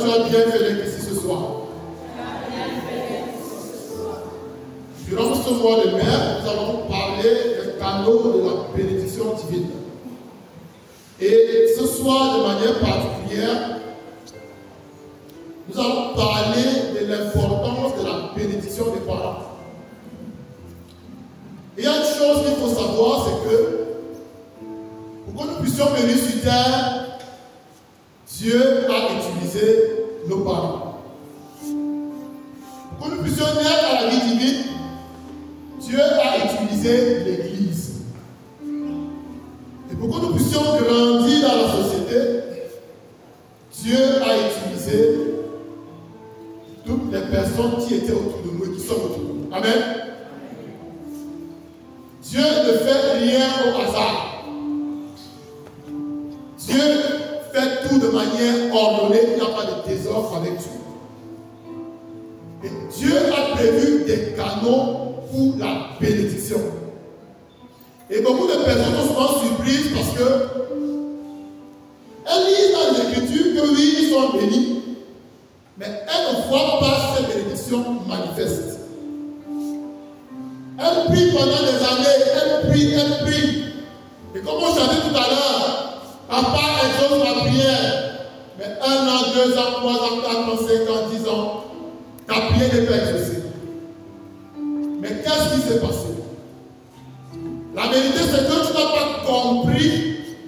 as bien fait ici ce soir. Durant ce mois de mai, nous allons parler des canaux de la bénédiction divine. Et ce soir, de manière particulière, nous allons parler de l'importance de la bénédiction des parents. Et il y a une chose qu'il faut savoir, c'est que pour que nous puissions venir sur terre, Dieu a utilisé nos parents. Pour que nous puissions naître à la vie divine, Dieu a utilisé l'Église. Et pour que nous puissions grandir dans la société, Dieu a utilisé toutes les personnes qui étaient autour de nous et qui sont autour de nous. Amen. Dieu ne fait rien au hasard. Dieu fait tout de manière ordonnée. Il n'y a pas de désordre avec Dieu. Et Dieu a prévu des canaux pour la bénédiction. Et beaucoup de personnes sont souvent surprises parce que elles lisent dans les Écritures que oui, ils sont bénis, mais elles ne voient pas ces bénédictions manifestes. Elles prient pendant des années, elles prient. Et comme on chantait tout à l'heure, papa exauce ma prière. Mais 1 an, 2 ans, 3 ans, 4 ans, 5 ans, 10 ans, ta prière n'est pas exaucée. Mais qu'est-ce qui s'est passé? La vérité, c'est que tu n'as pas compris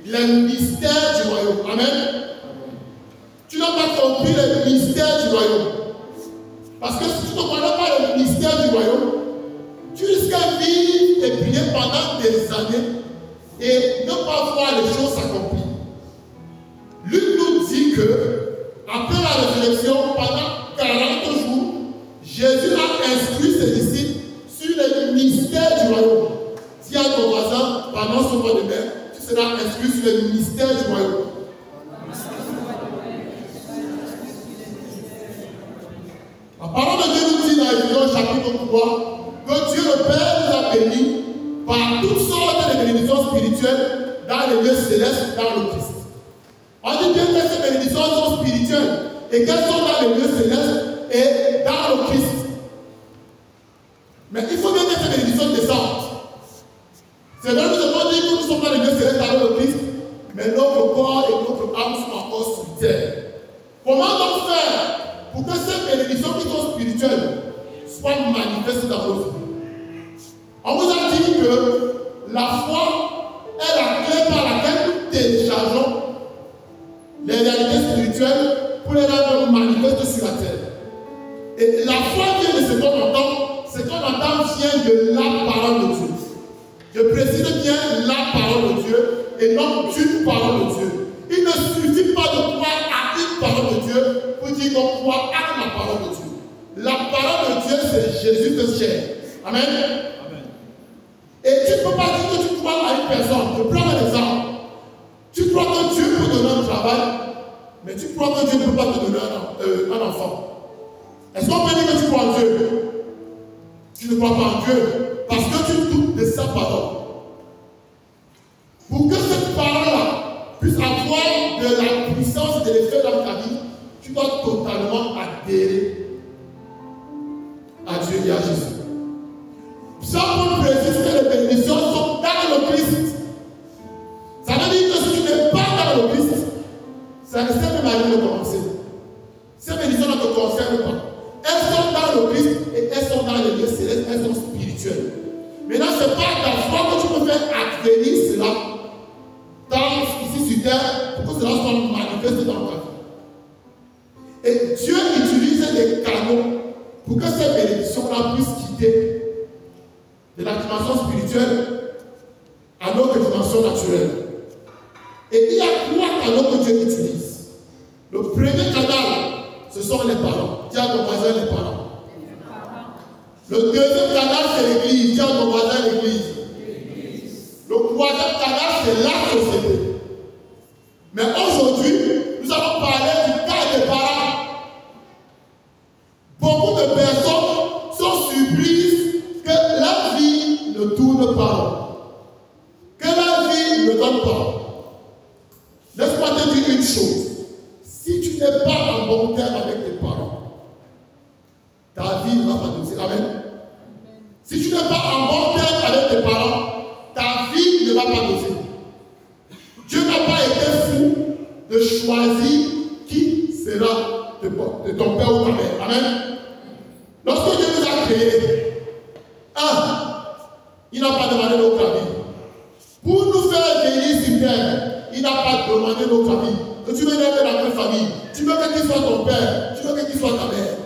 les mystères du royaume. Amen. Tu n'as pas compris les mystères du royaume. Parce que si tu ne connais pas les mystères du royaume, tu risques de vivre et prier pendant des années et ne pas voir les choses s'accomplir. Luc nous dit que, après la résurrection, pendant 40 jours, Jésus a instruit ses disciples sur les mystères du royaume. Dis à ton voisin, pendant ce mois de mai, tu seras instruit sur les mystères du royaume. La parole de Dieu nous dit dans Éphésiens chapitre 3 que Dieu le Père nous a bénis par toutes sortes de bénédictions spirituelles dans les lieux célestes, dans le Christ. On dit bien que ces bénédictions sont spirituelles et qu'elles sont dans les lieux célestes et dans le Christ. Mais il faut bien que ces bénédictions descendent. C'est vrai que nous avons dit que nous sommes dans les lieux célestes dans le Christ, mais notre corps et notre âme sont encore sur terre. Comment donc faire pour que ces bénédictions qui sont spirituelles soient manifestées dans nos vies? On vous a dit que la foi est la clé par laquelle nous téléchargeons les réalités spirituelles pour les rendre manifestes sur la terre. Et la foi vient de ce qu'on entend, ce qu'on entend vient de la parole de Dieu. Je précise bien la parole de Dieu et non d'une parole de Dieu. Il ne suffit pas de croire à une parole de Dieu pour dire qu'on croit à la parole de Dieu. La parole de Dieu, c'est Jésus de chair. Amen. Et tu ne peux pas dire que tu crois à une personne. Je prends un exemple. Tu crois que Dieu peut donner un travail, mais tu crois que Dieu ne peut pas te donner un enfant. Est-ce qu'on peut dire que tu crois en Dieu? Tu ne crois pas en Dieu parce que tu doutes de sa parole. Pour que cette parole-là puisse avoir de la puissance et de l'effet dans ta vie, tu dois totalement adhérer à Dieu et à Jésus. Jean-Paul précise que les bénédictions sont dans le Christ. Ça veut dire que si tu n'es pas dans le Christ, ça ne sert même à rien de commencer. Ces bénédictions ne te concernent pas. Elles sont dans le Christ et elles sont dans les lieux célestes, elles sont spirituelles. Maintenant, ce n'est pas ta foi que tu peux faire advenir cela ici sur terre pour que cela soit manifesté dans ta vie. Et Dieu utilise des canaux pour que ces bénédictions-là puissent quitter de la dimension spirituelle à notre dimension naturelle. Et il y a 3 canaux que Dieu utilise. Le premier canal, ce sont les parents. Dis à ton voisin les parents. Le deuxième canal, c'est l'église. Dis à ton voisin l'église. Le troisième canal, c'est la société. Mais aujourd'hui, nous allons parler du cas des parents. Beaucoup de personnes sont surprises que la vie ne tourne pas. Que la vie ne donne pas. Laisse-moi te dire une chose. Si tu n'es pas en bon terme avec tes parents, ta vie ne va pas doser. Amen. Si tu n'es pas en bon terme avec tes parents, ta vie ne va pas doser. Dieu n'a pas été fou de choisir qui sera de ton père ou ta mère. Amen. Lorsque Dieu nous a créés, il n'a pas demandé notre avis. Pour nous faire venir sur terre, il n'a pas demandé notre avis. Que tu veux naître dans la même famille, tu veux que qui soit ton père, tu veux que qui soit ta mère.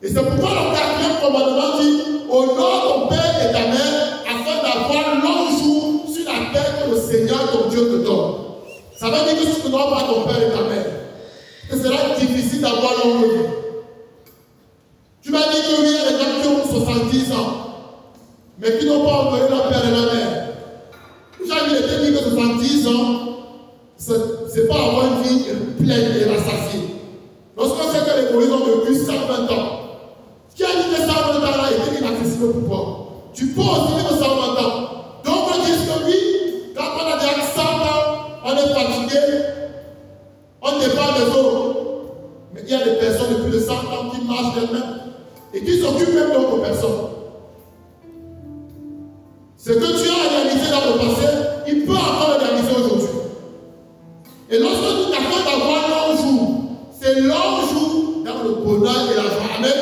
Et c'est pourquoi le 4e commandement dit: honore ton père et ta mère afin d'avoir long jour sur la terre que le Seigneur ton Dieu te donne. Ça veut dire que si tu n'honores pas ton père et ta mère, ce sera difficile d'avoir longue vie. Tu m'as dit que oui, il y a des gens qui ont 70 ans, mais qui n'ont pas honoré leur père et leur mère. J'ai envie de te dire que 70 ans, ce n'est pas avoir une vie pleine et rassasiée. Lorsqu'on sait que les Moïse ont vécu 120 ans, qui a dit que 120 ans là était inaccessible pour toi? Tu peux aussi vivre 120 ans. Donc on dit que oui, quand on a déjà 100 ans, on est fatigué, on dépend des autres. Mais il y a des personnes de plus de 100 ans qui marchent d'elles-mêmes et qui s'occupent même d'autres personnes. Ce que tu as réalisé dans le passé, il peut encore le réaliser aujourd'hui. Et lorsque tu t'attends d'avoir long jour, c'est long jour dans le bonheur et la joie. Amen.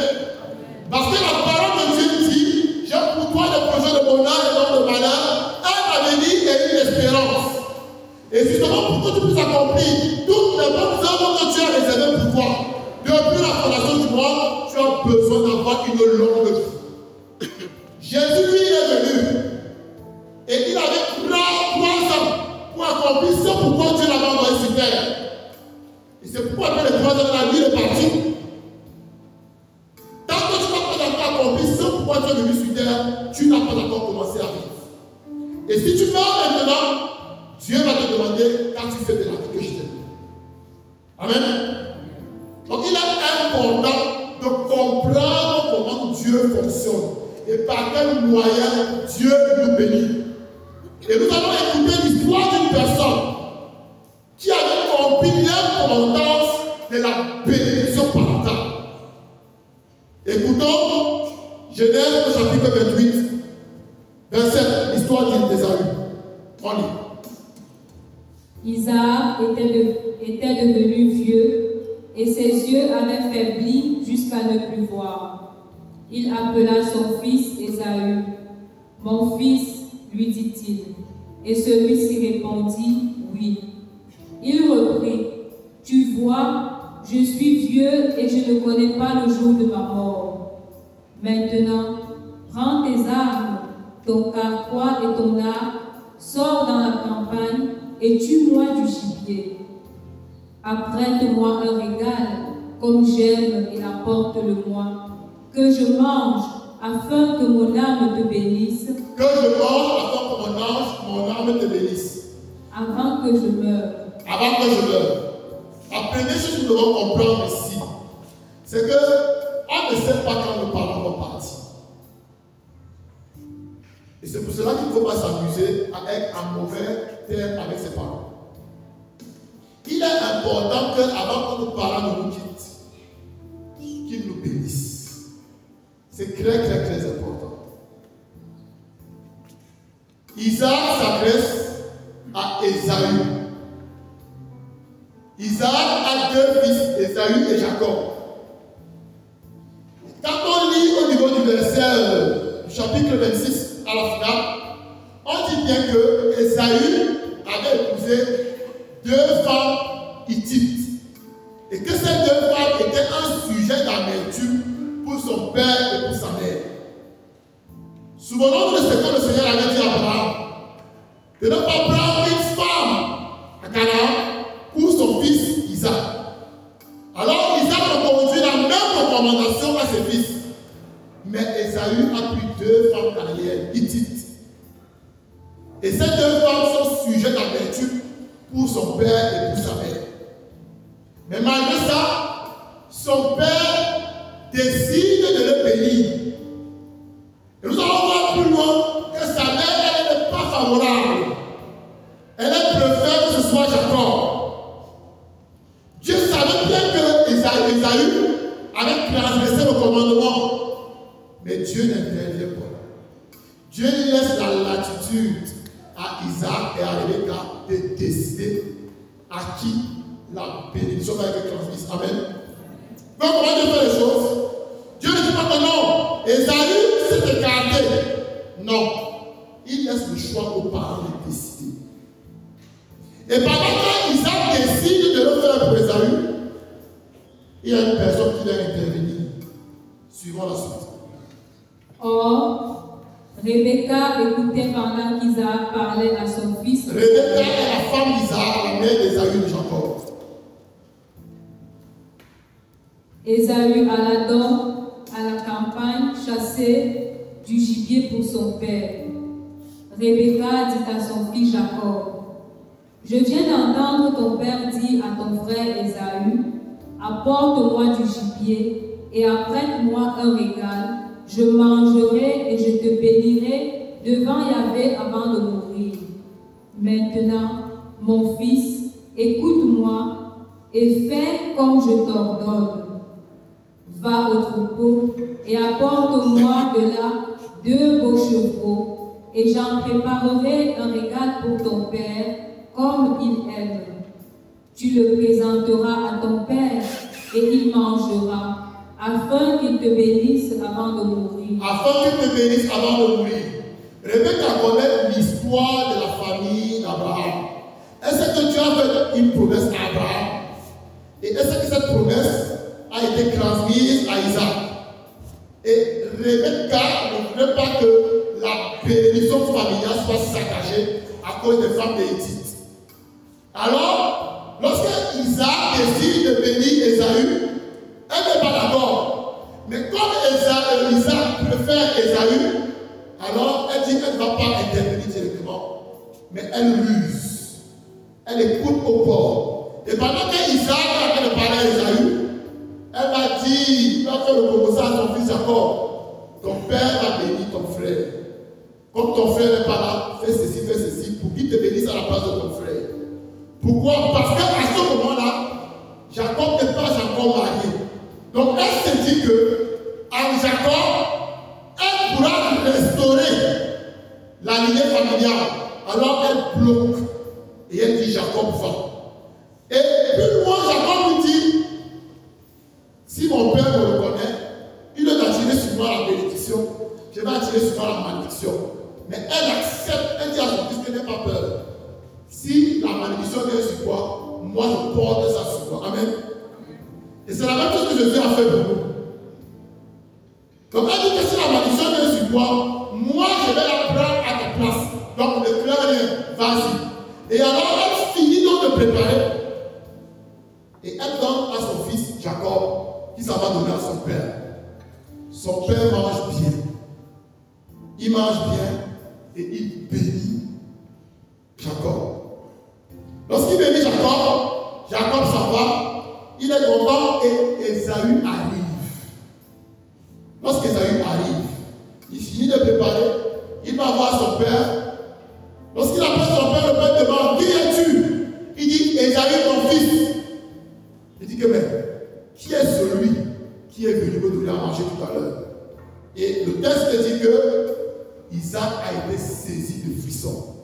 Parce que la parole de Dieu dit: j'ai pour toi des projets de bonheur et non de malheur, un avenir et une espérance. Et justement, pour que tu puisses accomplir toutes les bonnes œuvres que tu as réservées pour toi, depuis la fondation du monde, tu as besoin d'avoir une longue vie. Jésus, lui, est venu. Et il avait 3 ans pour accomplir ce pourquoi Dieu l'avait envoyé sur terre. Et c'est pourquoi après les 3 ans de la vie, il est parti. Tant que tu n'as pas encore accompli ce pourquoi Dieu est venu sur terre, tu n'as pas encore commencé à vivre. Et si tu meurs maintenant, Dieu va te demander quand tu fais de la vie que je t'ai dit. Amen. Donc il est important de comprendre comment Dieu fonctionne et par quel moyen Dieu nous bénit. Et nous allons écouter l'histoire d'une personne qui avait compris l'importance de la bénédiction parentale. Écoutons Genèse chapitre 28, verset, l'histoire d'Ésaü. On lit. Isaac était devenu vieux et ses yeux avaient faibli jusqu'à ne plus voir. Il appela son fils Ésaü. Mon fils, lui dit-il. Et celui-ci répondit, oui. Il reprit, tu vois, je suis vieux et je ne connais pas le jour de ma mort. Maintenant, prends tes armes, ton carquois et ton arc, sors dans la campagne et tue-moi du gibier. Apprête-moi un régal, comme j'aime, et apporte-le-moi, que je mange, afin que mon âme te bénisse. Que je mange afin que mon âme te bénisse. Avant que je meure. Avant que je meure. La première chose que nous devons comprendre ici, c'est que on ne sait pas quand nos parents vont partir. Et c'est pour cela qu'il ne faut pas s'amuser à être en mauvais terme avec ses parents. Il est important qu'avant que nos parents ne nous quittent, qu'ils nous bénissent. C'est très important. Isaac s'adresse à Ésaü. Isaac a 2 fils, Ésaü et Jacob. Quand on lit au niveau du verset du chapitre 26 à la finale, on dit bien que Ésaü avait épousé 2 femmes hittites. Et que ces 2 femmes étaient un sujet d'amertume pour son père et pour sa mère. Souvenons-nous de ce que le Seigneur avait dit à Abraham, de ne pas prendre une femme à Canaan pour son fils Isaac. Alors Isaac a conduit la même recommandation à ses fils. Mais Ésaü a pris 2 femmes cananéennes, hittites. Et ces 2 femmes sont sujets d'amertume pour son père et pour sa mère. Mais malgré ça, son père décide de le bénir. Et nous allons voir plus loin que sa mère, elle n'est pas favorable. Elle préfère que ce soit Jacob. Dieu savait bien que Ésaü l'insulte à Isaac et à Rebecca de décider à qui la bénédiction va être transmise. Amen. Donc, comment Dieu fait les choses? Dieu ne dit pas que non, Esaü s'est écarté. Non. Il laisse le choix aux parents de décider. Et pendant que Isaac décide de le faire pour Esaü, il y a une personne qui doit intervenir. Suivons la suite. Or, Rebecca écoutait pendant qu'Isaac parlait à son fils. Rebecca est la femme d'Isaac, la mère d'Esaü de Jacob. Esaü alla donc à la campagne chasser du gibier pour son père. Rebecca dit à son fils Jacob, « Je viens d'entendre ton père dire à ton frère Esaü, apporte-moi du gibier et apprête-moi un régal. Je mangerai et je te bénirai devant Yahvé avant de mourir. Maintenant, mon fils, écoute-moi et fais comme je t'ordonne. Va au troupeau et apporte-moi de là 2 beaux chevaux, et j'en préparerai un régal pour ton père, comme il aime. Tu le présenteras à ton père, et il mangera, afin qu'il te bénisse avant de mourir. » Afin qu'il te bénisse avant de mourir. Rebecca connaît l'histoire de la famille d'Abraham. Est-ce que Dieu a fait une promesse à Abraham? Et est-ce que cette promesse a été transmise à Isaac? Et Rebecca ne voulait pas que la bénédiction familiale soit saccagée à cause des femmes d'Égypte. Alors, lorsque Isaac décide de bénir Esaü, elle n'est pas d'accord. Mais comme Isaac préfère Esaü, alors elle dit qu'elle ne va pas intervenir directement. Mais elle ruse. Elle écoute au corps. Et pendant que Isaac est en train de parler à Esaü, elle va dire, il va faire le proposal à son fils Jacob. Ton père va bénir ton frère. Comme ton frère n'est pas là, fais ceci, pour qu'il te bénisse à la place de ton frère. Pourquoi? Parce qu'à ce moment-là, Jacob n'est pas encore marié. Donc elle se dit que en Jacob, elle pourra restaurer la lignée familiale. Alors elle bloque. Et elle dit Jacob va. Et plus loin, Jacob lui dit, si mon père me reconnaît, il doit attirer sur moi la bénédiction, je vais attirer sur moi la malédiction. Mais elle accepte, elle dit à son fils qu'elle n'a pas peur. Si la malédiction vient sur toi, moi je porte ça sur toi. Amen. Et c'est la même chose que Jésus a fait pour nous. Donc elle dit que si la malédiction vient sur toi, moi je vais la prendre à ta place. Donc ne crains rien, vas-y. Et alors elle finit donc de préparer. Et elle donne à son fils Jacob, qui s'en va donner à son père. Son père mange bien. Il mange bien et il bénit Jacob. Lorsqu'il bénit Jacob, Jacob s'en va, il est content et Esaü arrive. Lorsqu'Esaü arrive, il finit de préparer, il va voir son père. Lorsqu'il appelle son père, le père demande, qui es-tu? Il dit, Esaü, ton fils. Il dit que, mais, qui est celui qui est venu me donner à manger tout à l'heure? Et le texte dit que Isaac a été saisi de frisson.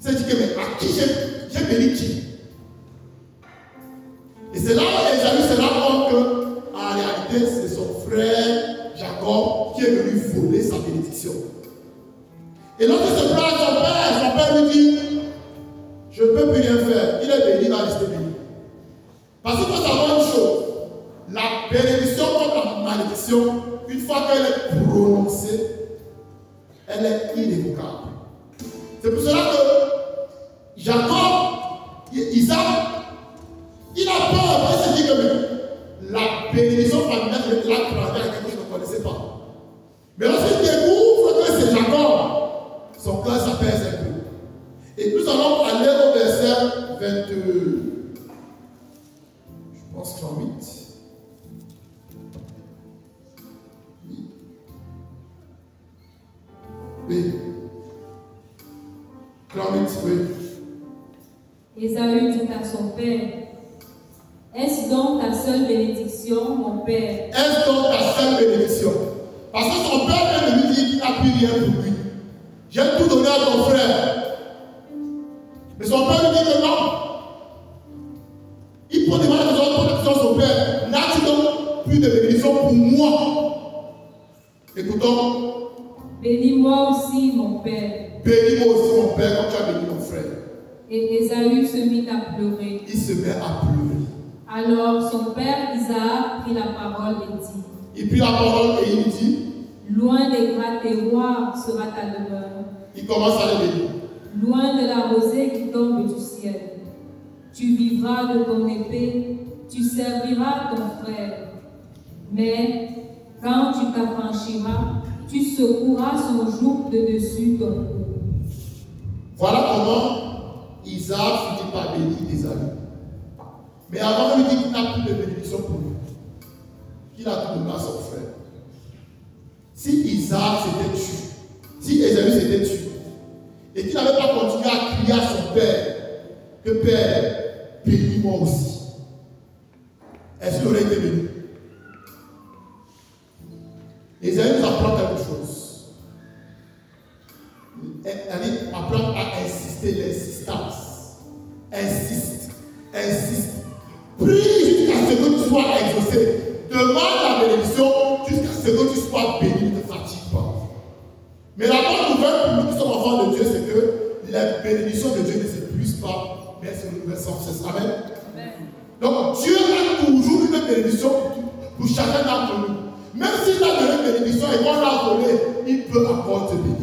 Il s'est dit que, mais à qui j'ai béni qui? Et c'est là où Esaü se rend compte qu'en réalité, c'est son frère Jacob qui est venu voler sa bénédiction. Et lorsqu'il se prend à son père lui dit, je ne peux plus rien faire. Il est béni, il va rester béni. Parce qu'il faut savoir une chose, la bénédiction contre la malédiction, une fois qu'elle est prononcée, elle est irrévocable. C'est pour cela que Jacob, Isaac, il a peur, il se dit que la bénédiction familiale de la transmettre à quelqu'un qu'il ne connaissait pas. Mais lorsqu'il découvre que c'est Jacob, son cœur s'apaise un peu. Et nous allons aller au verset 22. Je pense 38. Oui. 38, oui. Esaü dit à son père, est-ce donc ta seule bénédiction, mon père? Est-ce donc ta seule bénédiction? Parce que son père vient de lui dire qu'il n'a plus rien pour lui. j'ai tout donné à ton frère. Mais son père lui dit que non. Il prend des mal à son père. N'as-tu donc plus de bénédiction pour moi? Écoutons. Bénis-moi aussi, mon père. Bénis-moi aussi, mon père, comme tu as béni mon frère. Et Ésaü se mit à pleurer. Il se met à pleurer. Alors son père Isaac prit la parole et dit. Il prit la parole et il dit. Loin des gras terroirs sera ta demeure. Il commence à le bénir. Loin de la rosée qui tombe du ciel. Tu vivras de ton épée, tu serviras ton frère. Mais quand tu t'affranchiras, tu secoueras son joug de dessus ton cou. Voilà comment Isaac finit par bénir Ésaü. Mais avant de lui dire qu'il n'a plus de bénédiction pour lui, qu'il a tout donné à son frère. Si Isaac s'était tué, si Ésaü s'était tué, et qu'il n'avait pas continué à crier à son père, que Père, bénis-moi aussi, est-ce qu'il aurait été béni? Ésaü nous apprend quelque chose. Elle apprend à insister, l'insistance. Insiste, insiste. Prie jusqu'à ce que tu sois exaucé. Demande la bénédiction jusqu'à ce que tu sois béni, ne te fatigue pas. Mais la bonne nouvelle pour nous qui sommes enfants de Dieu, c'est que la bénédiction de Dieu ne s'épuise pas, mais elle se renouvelle sans cesse. Amen. Donc Dieu a toujours une bénédiction pour chacun d'entre nous. Même s'il a donné une bénédiction et qu'on l'a volé, il peut encore te bénir.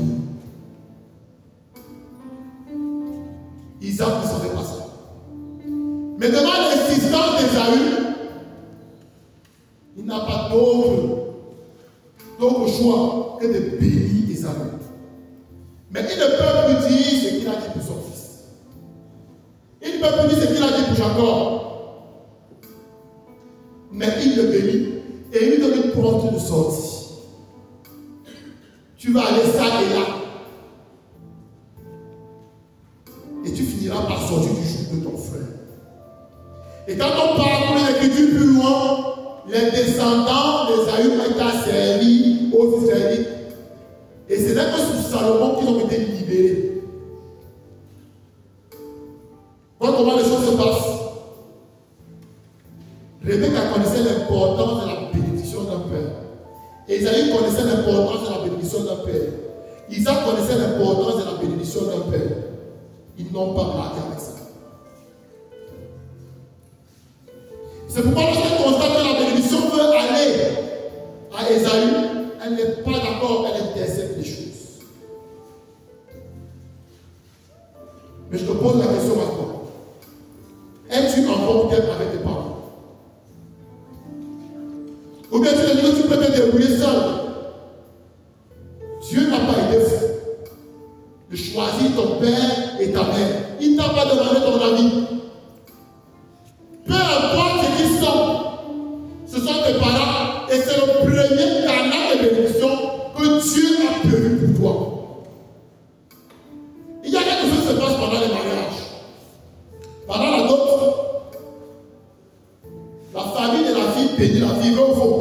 Isaac ne savait pas ça. Mais devant l'insistance d'Ésaü, il n'a pas d'autre choix que de bénir Ésaü. Mais il ne peut plus dire ce qu'il a dit pour son fils. Il ne peut plus dire ce qu'il a dit pour Jacob. Mais il le bénit et il lui donne une porte de sortie. Tu vas aller ça et là. Et tu finiras par sortir du joug de ton frère. Et quand on parle de l'écriture plus loin, les descendants d'Ésaü ont été asservis aux Israélites. Et c'est là que sous Salomon qu'ils ont été libérés. Voilà comment les choses se passent. Rebecca connaissait l'importance de la bénédiction d'un père. Ésaü connaissait l'importance de la bénédiction d'un père. Isaac connaissait l'importance de la bénédiction d'un père. Ils n'ont pas marqué avec ça. C'est pourquoi lorsqu'elle constate que la bénédiction veut aller à Ésaü, elle n'est pas d'accord, elle intercepte les choses. Mais je te pose la question maintenant. Es-tu encore peut-être avec tes parents? Ou bien tu te dis que tu peux te débrouiller seul? Dieu n'a pas été fou de choisir ton père et ta mère. Il ne t'a pas demandé ton avis. Peu importe ce qu'ils sont, ce sont tes parents et c'est le premier canal de bénédiction que Dieu a prévu pour toi. Il y a quelque chose qui se passe pendant les mariages. Pendant la dot, la famille de la fille bénit la fille, au fond.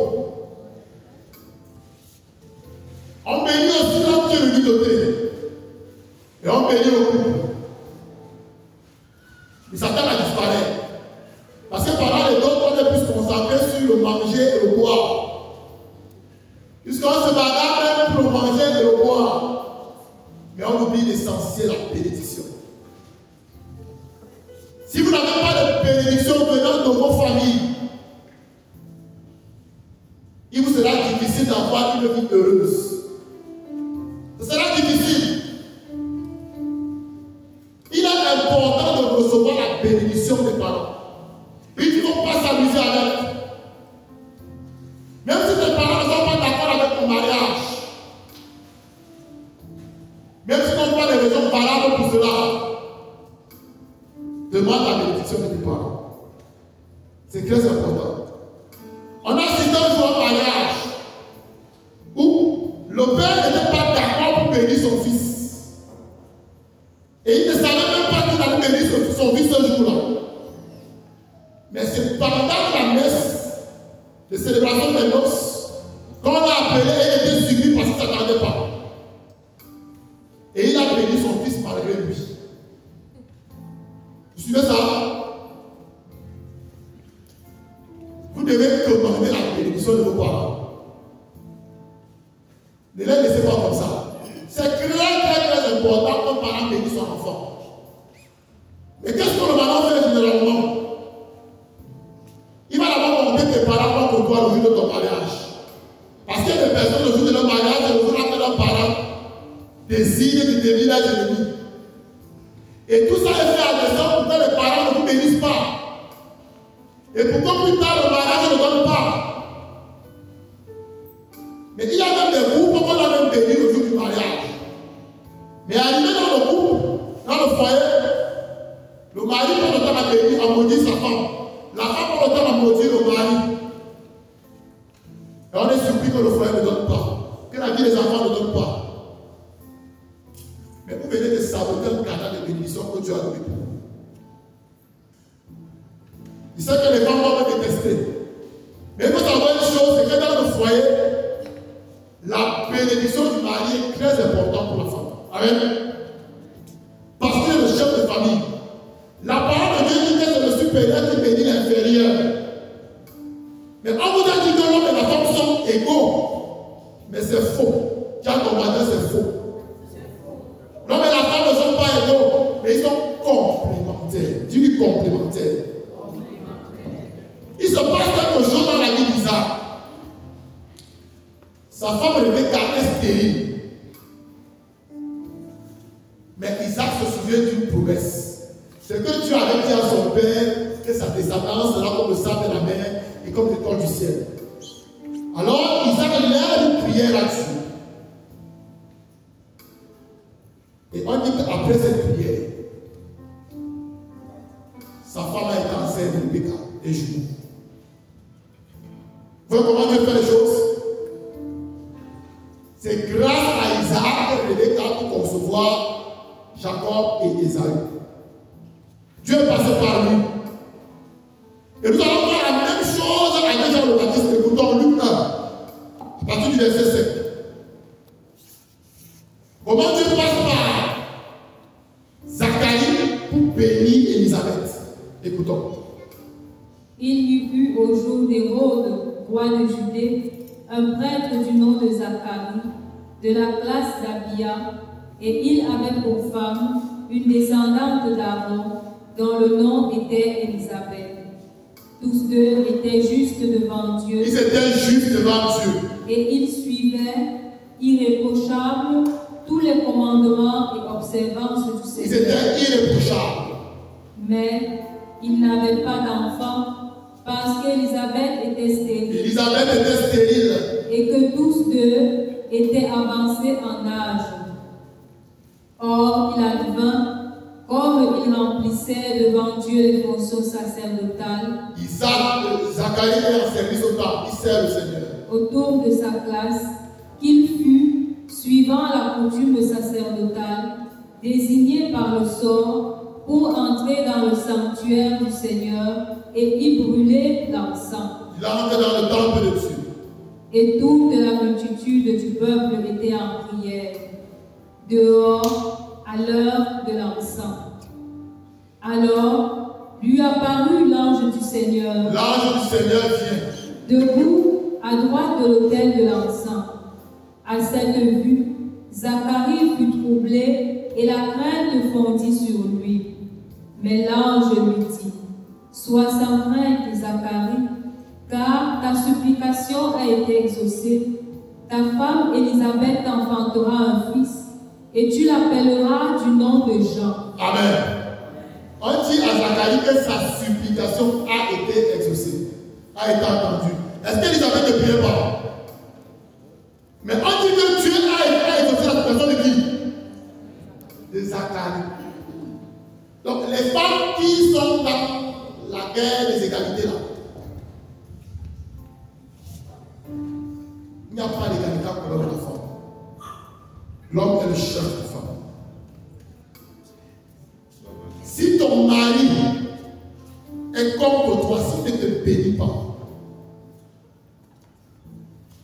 On bénit aussi l'homme qui est venu doter. Et on bénit le couple. Il s'attend à disparaître. Parce que pendant les autres, on est plus concentré sur le manger et le boire. Puisqu'on se bagarre même pour le manger et le boire. Mais on oublie l'essentiel, la bénédiction. Si vous n'avez pas de bénédiction venant de vos familles, il vous sera difficile d'avoir une vie heureuse. Ce sera difficile. Il est important de recevoir la bénédiction des parents. Ils ne vont pas s'amuser avec. Même si tes parents ne sont pas d'accord avec ton mariage, même si tu n'as pas les raisons valables pour cela, demande la bénédiction de tes parents. C'est très important. On a cité un jour un mariage où le père n'était pas d'accord pour bénir son fils. Et il ne savait même pas qu'il allait bénir son fils ce jour-là. Mais c'est pendant la messe de célébration des noces qu'on l'a appelé et il était suivi parce qu'il ne s'attendait pas. Et malgré lui. Vous suivez ça? Vous devez commander la bénédiction de vos parents. Ne les laissez pas comme ça. C'est très important qu'un parent bénisse son enfant. Mais qu'est-ce que le parent fait généralement? Il va d'abord monter tes parents pour toi le jour de ton mariage. Parce qu'il y a des personnes le jour de leur mariage, le jour où leurs parents désignent de devenir leurs ennemis. Et tout ça est fait à dessein pour que les parents ne vous bénissent pas. Et pourquoi plus tard le mariage ne donne pas? Mais il y a même des groupes qu'on a même béni le jour du mariage. Mais arrivé dans le groupe, dans le foyer, le mari prend le temps à bénir, à maudire sa femme. La femme prend le temps à maudire le mari. Et on est surpris que le foyer ne donne pas, que la vie des enfants ne donne pas. Mais vous venez de saboter un canal de bénédiction que Dieu a donné pour vous. Il sait que les femmes vont me détester. Mais il faut savoir une chose, c'est que dans le foyer, la bénédiction du mari est très importante pour la femme. Amen. Parce qu'il est le chef de famille. La parole de Dieu dit que c'est le supérieur qui bénit l'inférieur. Mais on vous a dit que l'homme et la femme sont égaux. Mais c'est faux. Tiens, ton matin, c'est faux. L'homme et la femme ne sont pas égaux, mais ils sont complémentaires. Dis-lui complémentaires. Il se passe quelque chose dans la vie d'Isaac. Sa femme Rebecca est stérile. Mais Isaac se souvient d'une promesse. C'est que Dieu avait dit à son père que sa descendance sera comme le sable de la mer et comme l'étoile du ciel. Alors Isaac lève une prière là-dessus. Et on dit qu'après cette prière, sa femme a été enceinte de Rebecca et jumeaux. Vous voyez comment Dieu fait les choses? C'est grâce à Isaac que Rebecca a pu concevoir Jacob et Esaü. Dieu est passé par lui. Et nous allons faire la même chose avec Jean le Baptiste. Écoutons Luc 1, à partir du verset 7. Comment Dieu passe par Zacharie pour bénir Élisabeth. Écoutons. Il y eut au jour d'Hérode, roi de Judée, un prêtre du nom de Zacharie, de la classe d'Abia, et il avait pour femme une descendante d'Aaron, dont le nom était Élisabeth. Tous deux étaient justes devant Dieu. Ils étaient justes devant Dieu. Et ils suivaient, irréprochables, tous les commandements et observances du Seigneur. Ils étaient irréprochables. Mais ils n'avaient pas d'enfant parce qu'Élisabeth était stérile. Élisabeth était stérile. Et que tous deux étaient avancés en âge. Or, il advint, comme il remplissait devant Dieu les fonctions sacerdotales, Zacharie est en service au temple, il sert le Seigneur. Autour de sa classe, qu'il fut, suivant la coutume sacerdotale, désigné par le sort pour entrer dans le sanctuaire du Seigneur et y brûler l'encens. Il entre dans le temple de Dieu. Et toute la multitude du peuple était en prière, dehors, à l'heure de l'encens. Alors, lui apparut l'ange du Seigneur. L'ange du Seigneur vient. Debout, à droite de l'autel de l'encens. À cette vue, Zacharie fut troublé et la crainte fondit sur lui. Mais l'ange lui dit, « Sois sans crainte, Zacharie, car ta supplication a été exaucée. Ta femme Élisabeth t'enfantera un fils, et tu l'appelleras du nom de Jean. » Amen. On dit à Zacharie que sa supplication a été exaucée, a été entendue. Est-ce qu'Élisabeth ne priait pas? Mais on dit que Dieu a exaucé la supplication de qui? De Zacharie. Donc les femmes qui sont dans la guerre des égalités là, il n'y a pas d'égalité entre l'homme et la femme. L'homme est le chef de la femme. Si ton mari est contre toi, s'il ne te bénit pas,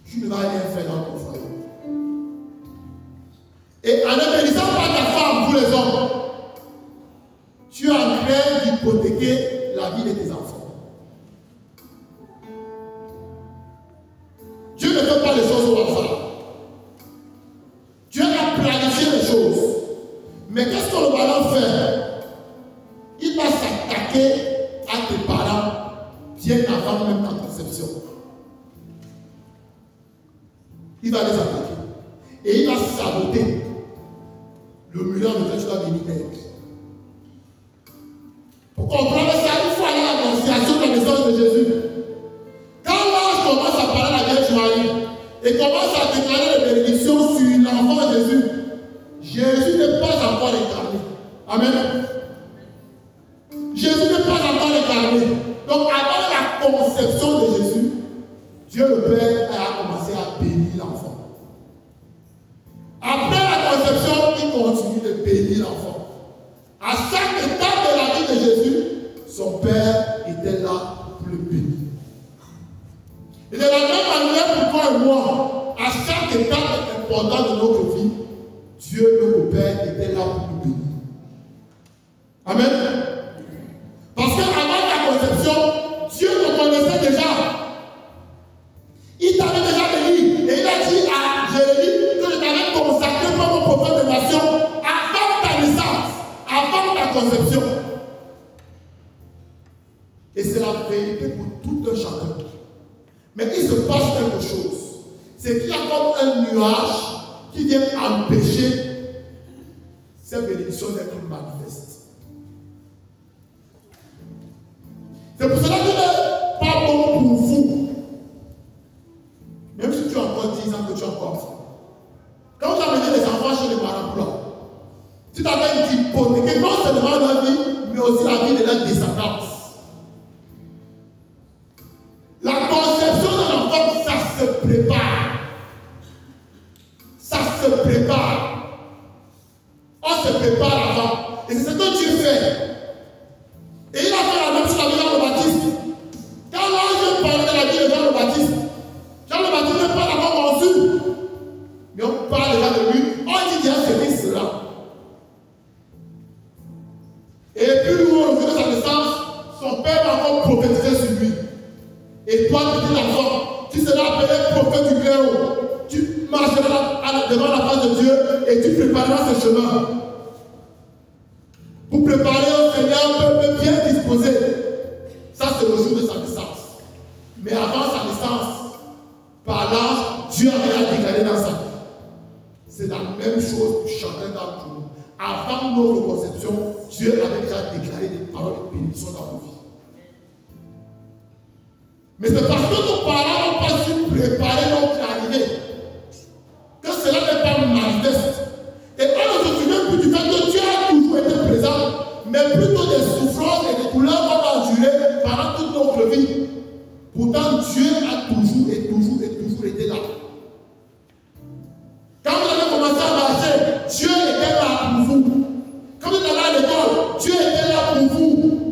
tu ne vas rien faire dans ton foyer. Et en ne bénissant pas ta femme, vous les hommes, hypothéquer la vie de tes enfants. Dieu ne fait pas les choses au hasard. Dieu a planifié les choses. Mais qu'est-ce que le ballon fait? Il va s'attaquer à tes parents bien avant même ta conception. Il va les attaquer. Et il va saboter le million de tu dois venir avec. Pour comprendre ça, il faut aller à l'annonciation de la naissance de Jésus. Quand l'ange commence à parler à la Vierge Marie et commence à déclarer les bénédictions sur l'enfant Jésus, Jésus n'est pas encore incarné. Amen. Jésus n'est pas encore incarné. Donc avant la conception de Jésus, Dieu le Père a commencé à bénir l'enfant. Après la conception, il continue de bénir l'enfant. À chaque étape de la vie de Jésus, son Père était là pour le bénir. Et de la même manière pour toi et moi, à chaque étape importante de notre vie, Dieu, notre Père, était là pour nous bénir. Amen. Parce qu'avant la conception, Dieu te connaissait déjà. Il t'avait déjà béni. Et il a dit à Jérémie que je t'avais consacré comme un prophète de nation avant ta naissance, avant ta conception. Et c'est la vérité pour tout un chacun. Mais il se passe quelque chose. C'est qu'il y a comme un nuage qui vient empêcher cette bénédiction d'être manifeste. C'est pour cela qu'il n'est pas bon pour vous. Même si tu as encore 10 ans que tu es encore enfant. Quand vous amenez les enfants chez les parents blancs, tu t'avais une hypothéquer non seulement la vie, mais aussi la vie de la descendance. La conception de l'enfant, ça se prépare. Ça se prépare. On se prépare avant. Et c'est ce que Dieu fait. Et il a fait la même chose avec Jean le Baptiste. Quand l'ange parlait de la vie de Jean le Baptiste, Jean le Baptiste n'est pas d'abord conçu. Mais on parle déjà de lui. On dit déjà ce qu'il sera. Et puis nous, au jour de sa naissance, son père va encore prophétiser sur lui. Et toi, petit enfant, tu seras appelé prophète du Très-Haut. Tu marcheras devant la face de Dieu et tu prépareras ce chemin. Pour préparer un Seigneur un peuple bien disposé. Ça, c'est le jour de sa naissance. Mais avant sa naissance, par l'ange, Dieu avait déclaré dans sa vie. C'est la même chose pour chacun d'entre nous. Avant notre conception, Dieu avait déjà déclaré des paroles de bénédiction dans nos vies. Mais c'est parce que nos parents n'ont pas su préparer notre arrivée que cela n'est pas manifeste. Et on ne se souvient plus du fait que Dieu a toujours été présent, mais plutôt des souffrances et des douleurs qu'on va endurer pendant toute notre vie. Pourtant, Dieu a toujours et toujours et toujours été là. Quand vous avez commencé à marcher, Dieu était là pour vous. Quand vous êtes allé à l'école, Dieu était là pour vous.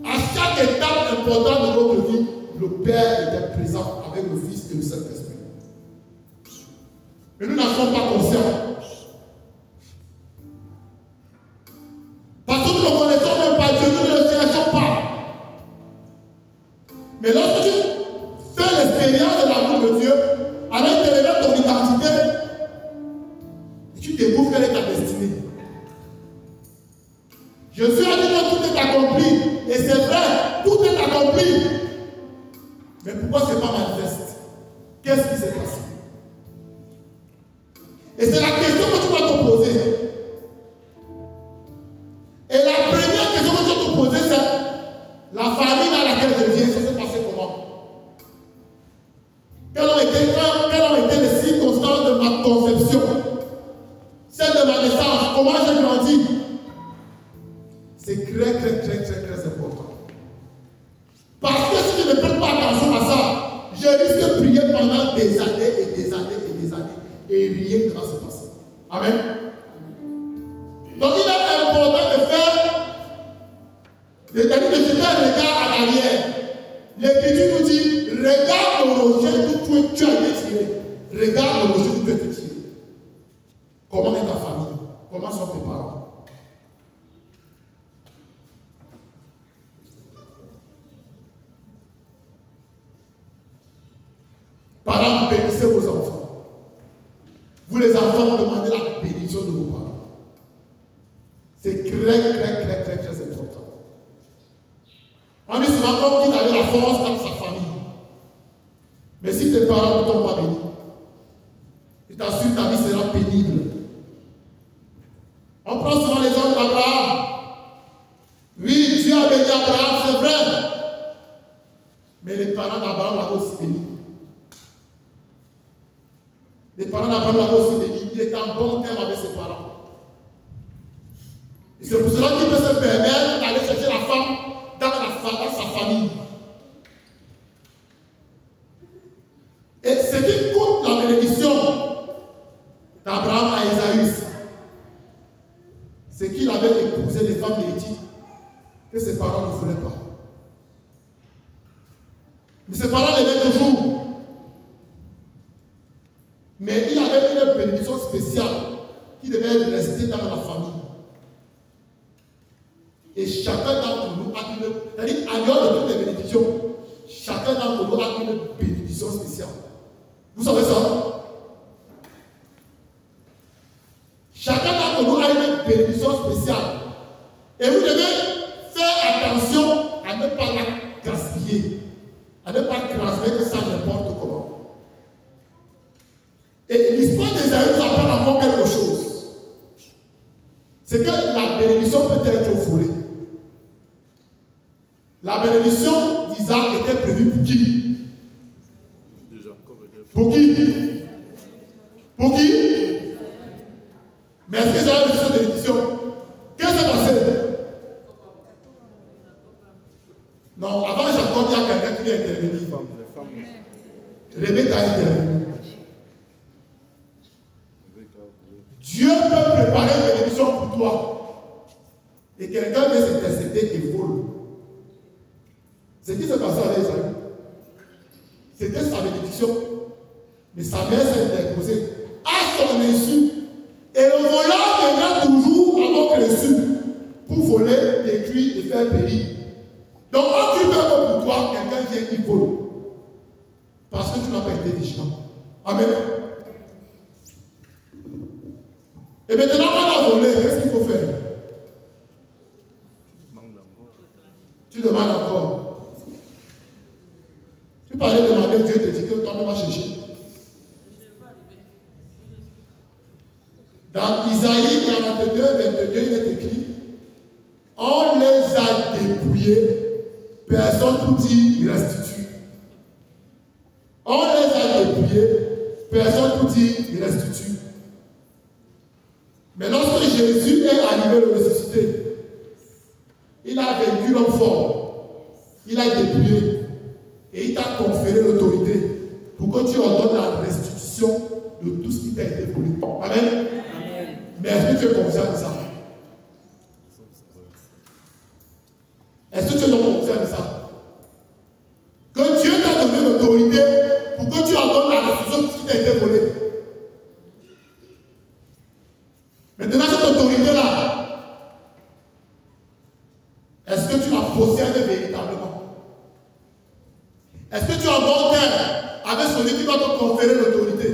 À chaque étape importante de notre vie, le Père était présent avec le Fils et le Saint-Esprit. Mais nous n'en sommes pas conscients. Parce que nous ne connaissons même pas Dieu, nous ne le cherchons pas. Mais lorsque tu fais l'expérience de l'amour de Dieu, alors il te révèle ton identité, et tu découvres quelle est ta destinée. Jésus a dit que tout est accompli. Et c'est vrai, tout est accompli. Mais pourquoi ce n'est pas manifeste? Qu'est-ce qui s'est passé? Et c'est la question que tu dois te poser. Et la première question que tu dois te poser, c'est la famille dans laquelle je viens, ça s'est passé comment? Quelles ont été les circonstances de ma conception? Celle de ma naissance, comment j'ai grandi? C'est très important. Parce que si je ne prête pas attention à ça, je risque de prier pendant des années et des années et des années et rien ne va se passer. Amen. Donc il est important de faire, c'est-à-dire de jeter un regard à l'arrière. L'Écriture nous dit, regarde le rocher d'où tu as été tiré. Regarde le rocher d'où tu as été tiré. Comment est ta famille? Comment sont tes parents? Parents, bénissez vos enfants. Vous les enfants, demandez la bénédiction de vos parents. C'est très important. On dit souvent qu'on dit d'aller la force dans sa famille. Mais si tes parents ne t'ont pas béni, je t'assure ta vie sera pénible. On prend souvent l'exemple d'Abraham. Oui, Dieu a béni Abraham, c'est vrai. Mais les parents d'Abraham l'avaient aussi béni. Les parents d'Abraham l'avaient aussi béni. Il était en bon terme avec ses parents. Et c'est pour cela qu'il peut se permettre d'aller chercher la femme dans sa famille. Et ce qui coûte la bénédiction d'Abraham à Esaü, c'est qu'il avait épousé des femmes hérétiques que ses parents ne voulaient pas. Mais ses parents l'aimaient toujours. Mais il avait une bénédiction spéciale qui devait rester dans la famille. Et chacun d'entre nous a une, c'est-à-dire en dehors de toutes les bénédictions, chacun d'entre nous a une bénédiction spéciale. Vous savez ça? Chacun d'entre nous a une bénédiction spéciale. Et vous devez faire attention à ne pas la gaspiller, à ne pas transmettre ça n'importe comment. Et l'histoire d'Ésaü nous apprend encore quelque chose. C'est que la bénédiction peut être volée. La bénédiction d'Isaac était prévue pour qui? Pour qui? Pour qui? Mais est-ce que Isaac a reçu cette bénédiction? Qu'est-ce qui s'est passé? Non, avant Jacob, il y a quelqu'un qui est intervenu. Rebecca est intervenue. Dieu peut préparer une bénédiction pour toi. Et quelqu'un vient s'intercéder et vole. Ce qui s'est passé avec Esaü, c'était sa bénédiction. Mais sa mère s'est interposée à son insu. Et le voleur viendra toujours à notre insu pour voler, détruire et faire périr. Donc, quand tu veux que pour toi, quelqu'un vient qui vole. Parce que tu n'as pas été vigilant. Amen. Et maintenant, quand on a volé, qu'est-ce qu'il faut faire? Tu demandes encore. Tu parlais de demander, Dieu te dit que toi, tu vas chercher. Dans Isaïe 42, 22, il est écrit, on les a dépouillés, personne pour dire restitue. On les a dépouillés, personne pour dire restitue. Mais lorsque Jésus est arrivé le ressuscité, il a vaincu l'homme fort, il a dépouillé et il t'a conféré l'autorité pour que tu ordonnes la restitution de tout ce qui t'a été volé. Amen. Mais est-ce que tu es conscient de ça? Est-ce que tu es conscient de ça? Que Dieu t'a donné l'autorité pour que tu ordonnes la restitution de tout ce qui t'a été volé. Maintenant, cette autorité-là, est-ce que tu la possèdes véritablement? Est-ce que tu es en bon terme avec celui qui va te conférer l'autorité?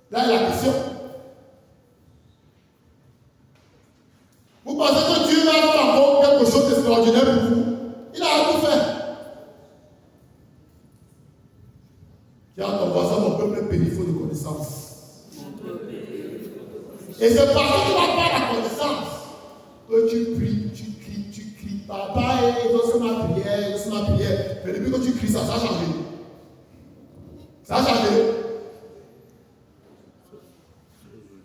Là est la question. Vous pensez que Dieu va faire quelque chose d'extraordinaire pour vous? Il a tout fait. Tiens, ton voisin, mon peuple est pénible de connaissance. Et c'est parce que tu n'as pas la connaissance que tu cries. Papa, exauce ma prière. Mais depuis que tu cries, ça a changé. Ça a changé.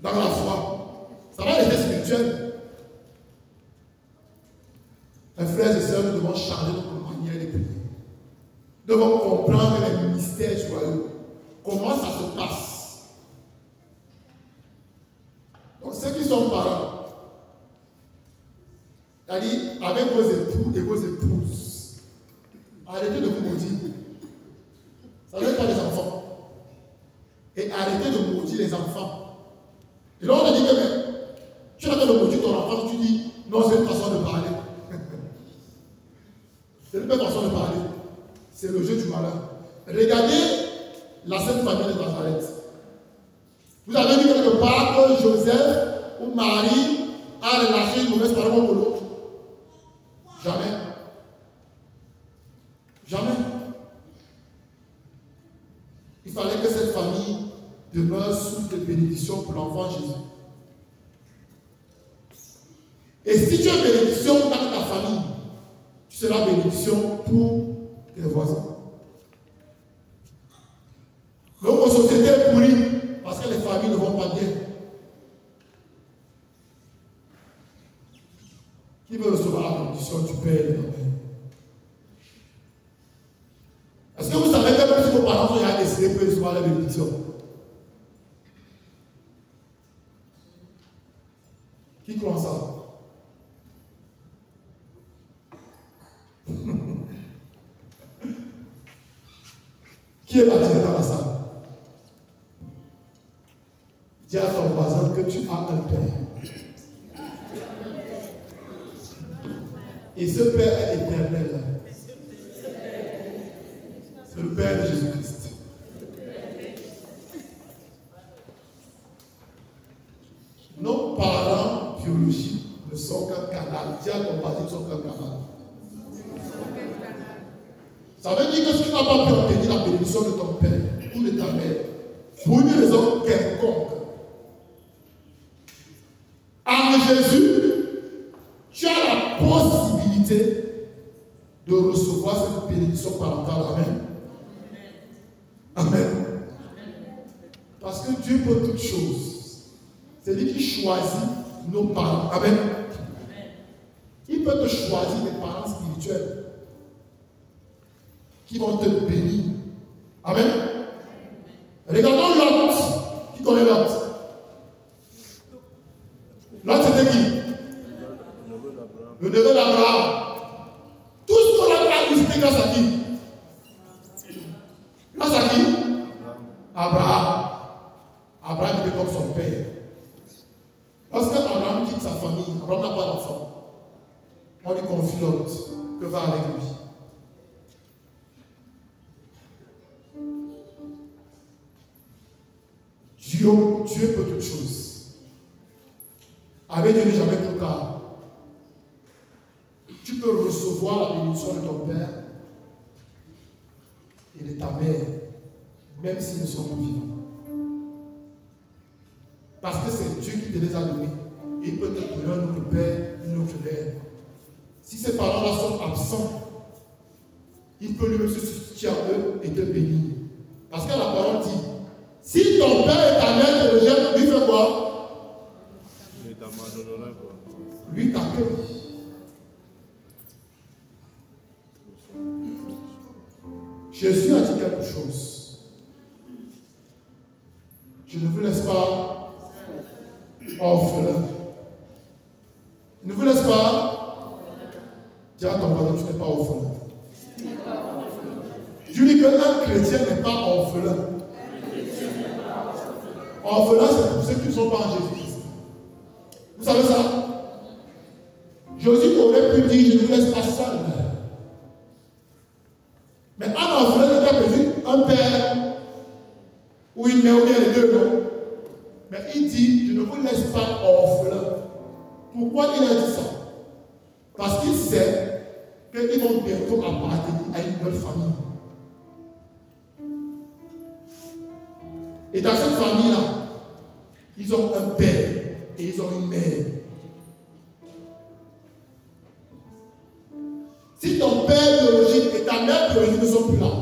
Dans la foi. Ça va rester spirituel. Mes frères et sœurs, nous devons changer notre manière de prier. Nous devons comprendre les mystères joyeux. Comment ça se passe. Donc, ceux qui sont parents, c'est-à-dire avec vos époux et vos épouses, arrêtez de vous maudire. Ça n'est pas les enfants. Et arrêtez de maudire les enfants. Et là, on a dit que mais, tu arrêtes de maudire ton enfant, tu dis non, c'est une façon de parler. C'est une belle façon de parler. C'est le jeu du malin. Regardez la Sainte Famille de Nazareth. Vous avez vu quelque part que Joseph ou Marie a relâché une mauvaise parole pour l'autre? Jamais. Jamais. Il fallait que cette famille demeure source de bénédiction pour l'enfant Jésus. Et si tu es bénédiction dans ta famille, tu seras bénédiction pour tes voisins. Donc, nos sociétés est pourrie parce que les familles ne vont pas bien. Qui veut recevoir la bénédiction du Père et de la Mère? Est-ce que vous savez que même si vos parents sont déjà décédés, vous pouvez recevoir la bénédiction? Qui croit ça? Qui est baptisé dans la salle? Dis à ton voisin que tu as un Père. Et ce Père est éternel. C'est le Père de Jésus-Christ. Nos parents biologiques ne sont qu'un canal. Dis à ton voisin qu'ils sont qu'un canal. Ça veut dire que si tu n'as pas pu obtenir la bénédiction de ton Père ou de ta mère, pour une raison quelconque, en Jésus, tu as la possibilité de recevoir cette bénédiction parentale. Amen. Amen. Parce que Dieu peut toutes choses. C'est lui qui choisit nos parents. Amen. Il peut te choisir des parents spirituels qui vont te bénir. Amen. Regardons Lot. Qui connaît Lot? Lot, c'était qui? Le neveu d'Abraham. Tout ce qu'on a vu, c'était grâce à qui? Grâce à qui? Abraham. Abraham était comme son père. Lorsque Abraham quitte sa famille, Abraham n'a pas d'enfant. On lui confie Lot, que va avec lui. Dieu peut toutes choses. Avec Dieu, n'est jamais trop tard. Tu peux recevoir la bénédiction de ton Père et de ta mère, même s'ils ne sont pas vivants. Parce que c'est Dieu qui te les a donnés. Et il peut te donner un autre Père, une autre mère. Si ces parents-là sont absents, il peut lui-même se substituer à eux et te bénir. Parce que la parole dit, si ton père et ta mère te rejettent, lui fait quoi? Lui t'accueille. Jésus a dit quelque chose. Je ne vous laisse pas orphelin. Ne vous laisse pas. Dis à ton voisin, tu n'es pas orphelin. Je dis qu'un chrétien n'est pas orphelin. Orphelin, c'est pour ceux qui ne sont pas en Jésus-Christ. Vous savez ça? Jésus aurait pu dire, je ne vous laisse pas seul. Mais un orphelin n'est pas prévu, un père ou une mère ou bien les deux, non? Mais il dit, je ne vous laisse pas orphelin. Pourquoi il a dit ça? Parce qu'il sait qu'ils vont bientôt appartenir à une nouvelle famille. Et dans cette famille-là, ils ont un père et ils ont une mère. Si ton père biologique et ta mère biologique ne sont plus là,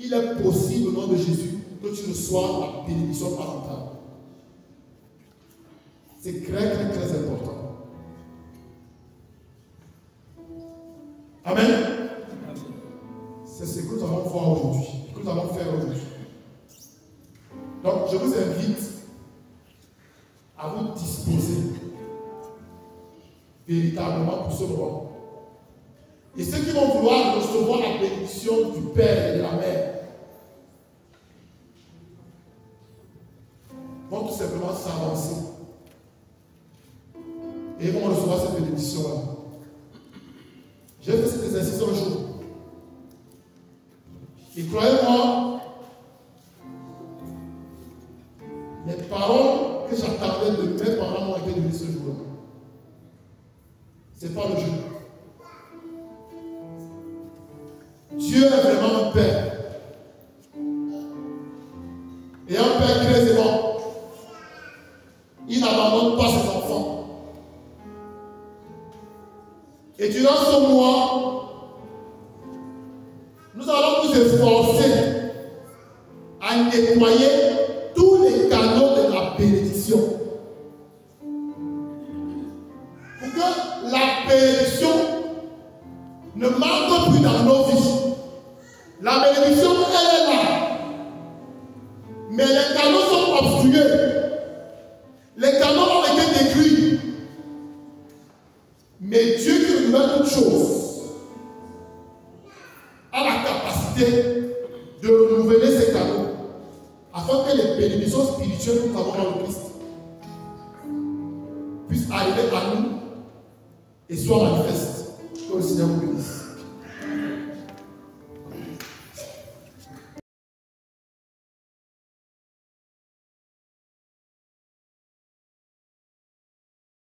il est possible au nom de Jésus que tu reçoives la bénédiction parentale. C'est très important. Amen. C'est ce que nous allons voir aujourd'hui, que nous allons faire aujourd'hui. Donc, je vous invite à vous disposer véritablement pour ce moment. Et ceux qui vont vouloir recevoir la bénédiction du Père et de la Mère vont tout simplement s'avancer. Et ils vont recevoir cette bénédiction-là. J'ai fait cet exercice un jour. Et croyez-moi, les paroles que j'attendais de mes parents m'ont été données ce jour-là. Ce n'est pas le jeu. Dieu est vraiment un Père. Et un Père très aimant. Il n'abandonne pas ses enfants. Et durant ce mois, nous allons nous efforcer à nettoyer tous les canaux de la bénédiction. Pour que la bénédiction ne manque plus dans nos vies. La bénédiction, elle est là. Mais les canaux sont obstrués. Les canaux ont été détruits. Mais Dieu qui renouvelle toutes choses a la capacité de renouveler ces canaux afin que les bénédictions spirituelles que nous avons dans le Christ puissent arriver à nous et soient manifestes. Que le Seigneur vous bénisse.